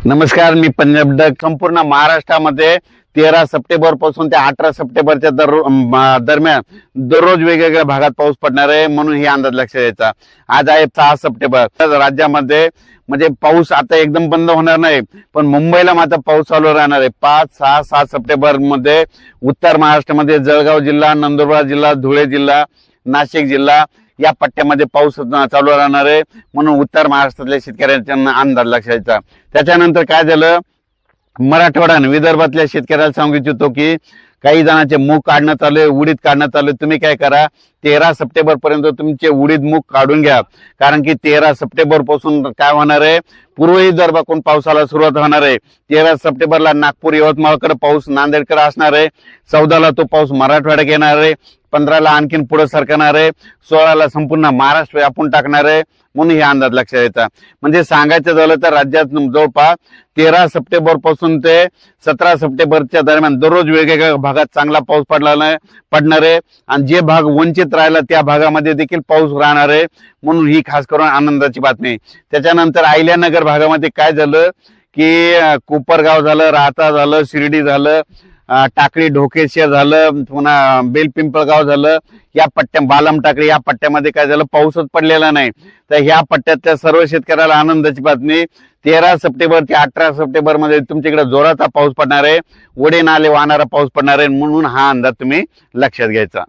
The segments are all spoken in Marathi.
नमस्कार, मी पंजाब डक. संपूर्ण महाराष्ट्रामध्ये 13 सप्टेंबर पासून ते 18 सप्टेंबरच्या दरम्यान दररोज वेगवेगळ्या भागात पाऊस पडणार आहे, म्हणून हे अंदाज लक्षात द्यायचा. आज आहे 6 सप्टेंबर. राज्यामध्ये म्हणजे पाऊस आता एकदम बंद होणार नाही, पण मुंबईला मात्र पाऊस चालू राहणार आहे. 5, 6, 7 सप्टेंबर मध्ये उत्तर महाराष्ट्रामध्ये जळगाव जिल्हा, नंदुरबार जिल्हा, धुळे जिल्हा, नाशिक जिल्हा या पट्ट्यामध्ये पाऊस चालू राहणार आहे, म्हणून उत्तर महाराष्ट्रातल्या शेतकऱ्यांचा अंदाज लक्षात द्यायचा. त्याच्यानंतर काय झालं, मराठवाडा आणि विदर्भातल्या शेतकऱ्याला सांगू इच्छितो की काही जणांचे मूग काढण्यात आले, उडीद काढण्यात आले. तुम्ही काय करा, 13 सप्टेंबर पर्यंत तुमचे उडीद मूग काढून घ्या, कारण की 13 सप्टेंबर पासून काय होणार आहे, पूर्व विदर्भाकडून पावसाला सुरुवात होणार आहे. 13 सप्टेंबरला नागपूर यवतमाळकडे पाऊस, नांदेडकडे असणार आहे. 14ला तो पाऊस मराठवाड्यात येणार आहे. 15ला आणखीन पुढे सरकणार आहे. 16ला संपूर्ण महाराष्ट्र व्यापून टाकणार आहे, म्हणून हे अंदाज लक्षात येतात. म्हणजे सांगायचं झालं तर राज्यात जवळपास 13 सप्टेंबर पासून ते 17 सप्टेंबरच्या दरम्यान दररोज वेगवेगळ्या भागात चांगला पाऊस पडणार आहे, आणि जे भाग वंचित राहिला त्या भागामध्ये देखील पाऊस राहणार आहे, म्हणून ही खास करून आनंदाची बातमी. त्याच्यानंतर अहिल्यानगर भागामध्ये काय झालं की कोपरगाव झालं, राहता झालं, शिर्डी झालं, टाकळी ढोकेश्वर झालं, पुन्हा बेलपिंपळगाव झालं, या पट्ट्या बालम टाकळी या पट्ट्यामध्ये काय झालं, पाऊसच पडलेला नाही. तर ह्या पट्ट्यातल्या सर्व शेतकऱ्याला आनंदाची बातमी. 13 सप्टेंबर ते 18 सप्टेंबर मध्ये तुमच्याकडे जोराचा पाऊस पडणार आहे, ओढे नाले वाहणारा पाऊस पडणार आहे, म्हणून हा अंदाज तुम्ही लक्षात घ्यायचा.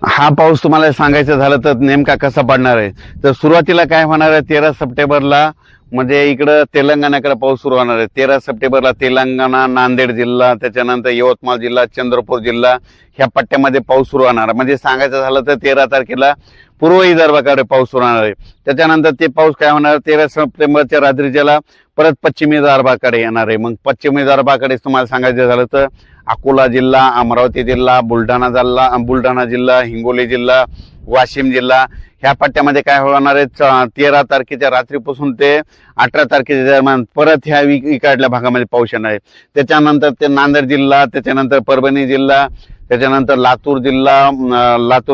हा पाऊस तुम्हाला सांगायचं झालं तर नेमका कसा पडणार आहे, तर सुरुवातीला काय होणार आहे, 13 सप्टेंबरला म्हणजे इकडं तेलंगणाकडे पाऊस सुरू होणार आहे. 13 सप्टेंबरला तेलंगणा, नांदेड जिल्हा, त्याच्यानंतर यवतमाळ जिल्हा, चंद्रपूर जिल्हा ह्या पट्ट्यामध्ये पाऊस सुरू होणार. म्हणजे सांगायचं झालं तर 13 तारखेला पूर्व विदर्भाकडे पाऊस सुरू होणार आहे. त्याच्यानंतर ते पाऊस काय होणार, 13 सप्टेंबरच्या रात्रीच्याला परत पश्चिमी विदर्भाकडे येणार आहे. मग पश्चिमी विदर्भाकडे तुम्हाला सांगायचं झालं तर अकोला जिल्हा, अमरावती जिल्हा, बुलढाणा जिल्हा, हिंगोली जिल्हा, वाशिम जिल्हा ह्या पट्ट्यामध्ये काय होणार आहे, 13 तारखेच्या रात्रीपासून ते 18 तारखेच्या दरम्यान परत ह्या इकडल्या भागामध्ये पाऊस येणार आहे. त्याच्यानंतर ते नांदेड जिल्हा, त्याच्यानंतर परभणी जिल्हा, त्याच्यानंतर लातूर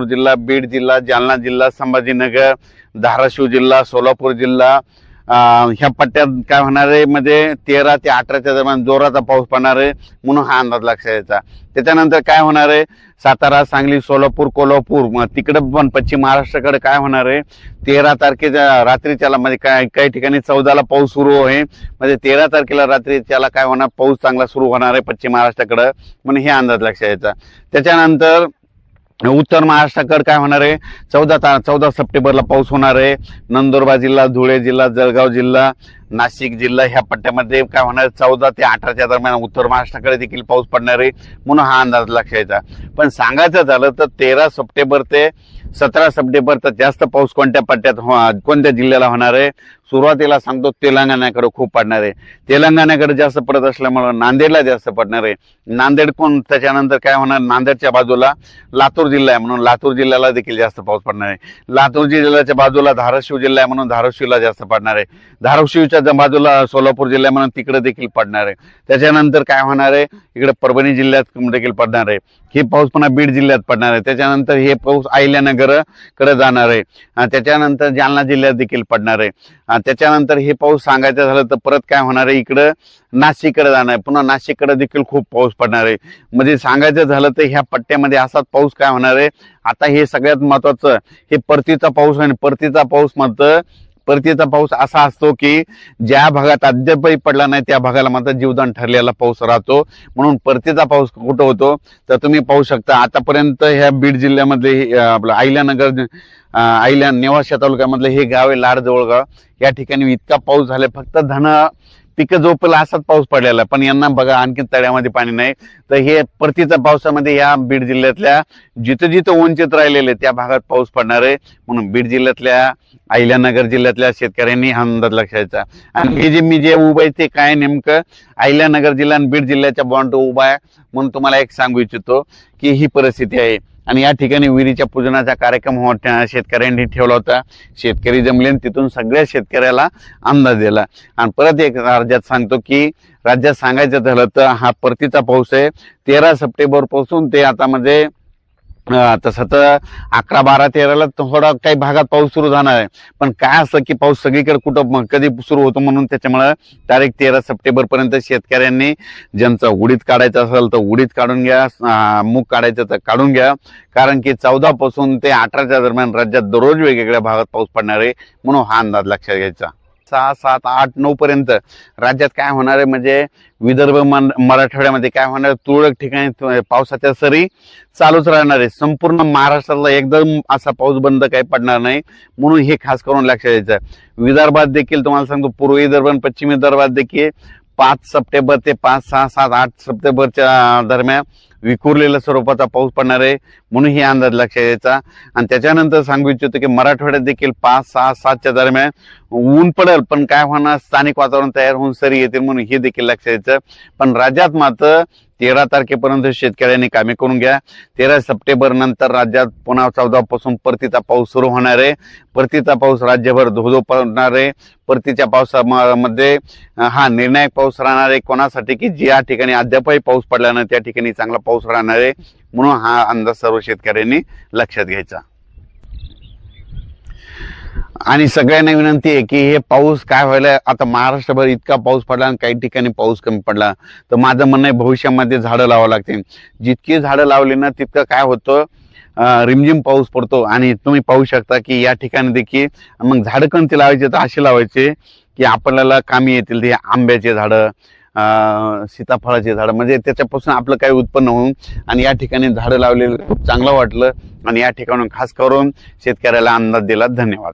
जिल्हा, बीड जिल्हा, जालना जिल्हा, संभाजीनगर, धाराशिव जिल्हा, सोलापूर जिल्हा ह्या पट्ट्यात काय होणार आहे, म्हणजे 13 ते 18च्या दरम्यान जोराचा पाऊस पडणार आहे, म्हणून हा अंदाज लक्षात यायचा. त्याच्यानंतर काय होणार आहे, सातारा, सांगली, सोलापूर, कोल्हापूर तिकडे पण पश्चिम महाराष्ट्राकडे काय होणार आहे, 13 तारखेच्या रात्रीच्याला म्हणजे काही ठिकाणी 14ला पाऊस सुरू आहे, म्हणजे 13 तारखेला रात्रीच्याला काय होणार, पाऊस चांगला सुरू होणार आहे पश्चिम महाराष्ट्राकडे, म्हणून हे अंदाज लक्षात यायचा. त्याच्यानंतर उत्तर महाराष्ट्राकडे काय होणार आहे, 14 सप्टेंबरला पाऊस होणार आहे. नंदुरबार जिल्हा, धुळे जिल्हा, जळगाव जिल्हा, नाशिक जिल्हा ह्या पट्ट्यामध्ये काय होणार, 14 ते 18च्या दरम्यान उत्तर महाराष्ट्राकडे देखील पाऊस पडणार आहे, म्हणून हा अंदाज लक्षात यायचा. पण सांगायचं झालं तर 13 सप्टेंबर ते 17 सप्टेंबरचा जास्त पाऊस कोणत्या पट्ट्यात कोणत्या जिल्ह्याला होणार आहे, सुरुवातीला सांगतो तेलंगणाकडे खूप पडणार आहे. तेलंगणाकडे जास्त पडत असल्यामुळे नांदेडला जास्त पडणार आहे. नांदेड कोण, त्याच्यानंतर काय होणार, नांदेडच्या बाजूला लातूर जिल्हा आहे, म्हणून लातूर जिल्ह्याला देखील जास्त पाऊस पडणार आहे. लातूर जिल्ह्याच्या बाजूला धाराशिव जिल्हा आहे, म्हणून धाराशिवला जास्त पडणार आहे. धाराशिवच्या बाजूला सोलापूर जिल्हा म्हणून तिकडे देखील पडणार आहे. त्याच्यानंतर काय होणार आहे, इकडे परभणी जिल्ह्यात देखील पडणार आहे. हे पाऊस पुन्हा बीड जिल्ह्यात पडणार आहे. त्याच्यानंतर हे पाऊस अहिल्यानगर कडे जाणार आहे. त्याच्यानंतर जालना जिल्ह्यात देखील पडणार आहे. त्याच्यानंतर हे पाऊस सांगायचं झालं तर परत काय होणार आहे, इकडं नाशिककडे जाणार आहे, पुन्हा नाशिककडे देखील खूप पाऊस पडणार आहे. म्हणजे सांगायचं झालं तर ह्या पट्ट्यामध्ये असाच पाऊस काय होणार आहे. आता हे सगळ्यात महत्वाचं, हे परतीचा पाऊस आहे. परतीचा पाऊस असा असतो की ज्या भागात अद्यापही पडला नाही त्या भागाला मात्र जीवदान ठरलेला पाऊस राहतो, म्हणून परतीचा पाऊस कुठं होतो तर तुम्ही पाहू शकता. आतापर्यंत ह्या बीड जिल्ह्यामधले आपलं अहिल्यानगर नेवासा तालुक्यामधलं हे गाव आहे लाडजवळगाव, या ठिकाणी इतका पाऊस झाला, फक्त पिकं झोपला असाच पाऊस पडलेला, पण यांना बघा आणखी तळ्यामध्ये पाणी नाही. तर हे परतीच्या पावसामध्ये या बीड जिल्ह्यातल्या जिथं वंचित राहिलेले त्या भागात पाऊस पडणार आहे, म्हणून बीड जिल्ह्यातल्या, अहिल्यानगर जिल्ह्यातल्या शेतकऱ्यांनी हा अंदाज लक्षायचा. आणि हे मी जे उभं आहे ते काय, नेमकं अहिल्यानगर जिल्हा आणि बीड जिल्ह्याच्या बॉन्ड उभा आहे, म्हणून तुम्हाला एक सांगू इच्छितो की ही परिस्थिती आहे. आणि या ठिकाणी विहिरीच्या पूजनाचा कार्यक्रम शेतकऱ्यांनी ठेवला होता. शेतकरी जमले, तिथून सगळ्या शेतकऱ्याला अंदाज दिला. आणि परत एक राज्यात सांगतो की राज्यात सांगायचं झालं तर हा परतीचा पाऊस आहे. 13 सप्टेंबर पासून ते आता म्हणजे तसं तर 11, 12, 13ला थोडा काही भागात पाऊस सुरू जाणार आहे, पण काय असं की पाऊस सगळीकडे कुठं कधी सुरू होतो, म्हणून त्याच्यामुळे तारीख 13 सप्टेंबर पर्यंत शेतकऱ्यांनी ज्यांचं उडीद काढायचं असेल तर उडीद काढून घ्या, मूग काढायचं तर काढून घ्या, कारण की 14 पासून ते 18च्या दरम्यान राज्यात दररोज वेगवेगळ्या भागात पाऊस पडणार आहे, म्हणून हा अंदाज लक्षात घ्यायचा. 6, 7, 8, 9 पर्यंत राज्यात काय होणार आहे, म्हणजे विदर्भ मराठवाड्यामध्ये काय होणार, तुरळक ठिकाणी पावसाच्या सरी चालूच राहणार आहे. संपूर्ण महाराष्ट्राला एकदम असा पाऊस बंद काही पडणार नाही, म्हणून हे खास करून लक्षात द्यायचं. विदर्भात देखील तुम्हाला सांगतो, पूर्व विदर्भ आणि पश्चिम विदर्भात देखील 5 सप्टेंबर ते 5, 6, 7, 8 सप्टेंबरच्या दरम्यान विखुरलेल्या स्वरूपाचा पाऊस पडणार आहे, म्हणून हे अंदाज लक्षात द्यायचा. आणि त्याच्यानंतर सांगू इच्छितो की मराठवाड्यात देखील 5, 6, 7च्या दरम्यान ऊन पडेल, पण काय होणार, स्थानिक वातावरण तयार होऊन सरी येतील, म्हणून हे देखील लक्षात द्यायचं. पण राज्यात मात्र 13 तारखेपर्यंत शेतकऱ्यांनी कामे करून घ्या. 13 सप्टेंबर नंतर राज्यात पुन्हा 14 पासून परतीचा पाऊस सुरू होणार आहे. परतीचा पाऊस राज्यभर धोधो पडणार आहे. परतीच्या पावसामध्ये हा निर्णायक पाऊस राहणार आहे कोणासाठी, की ज्या ठिकाणी अद्यापही पाऊस पडला नाही त्या ठिकाणी चांगला पाऊस राहणार आहे, म्हणून हा अंदाज सर्व शेतकऱ्यांनी लक्षात घ्यायचा. आणि सगळ्यांना विनंती आहे की हे पाऊस काय व्हायला, आता महाराष्ट्रभर इतका पाऊस पडला आणि काही ठिकाणी पाऊस कमी पडला, तर माझं म्हणणं आहे भविष्यामध्ये झाडं लावावं लागतील. जितकी झाडं लावली ना तितकं काय होतं, रिमझिम पाऊस पडतो. आणि तुम्ही पाहू शकता की या ठिकाणी देखील मग झाडं कोणती लावायचे, तर असे लावायचे की आपल्याला कामी येतील. ते आंब्याचे झाडं, सीताफळाचे झाडं, म्हणजे त्याच्यापासून आपलं काही उत्पन्न होऊन, आणि या ठिकाणी झाडं लावलेलं खूप चांगलं वाटलं, आणि या ठिकाणून खास करून शेतकऱ्याला अंदाज दिला. धन्यवाद.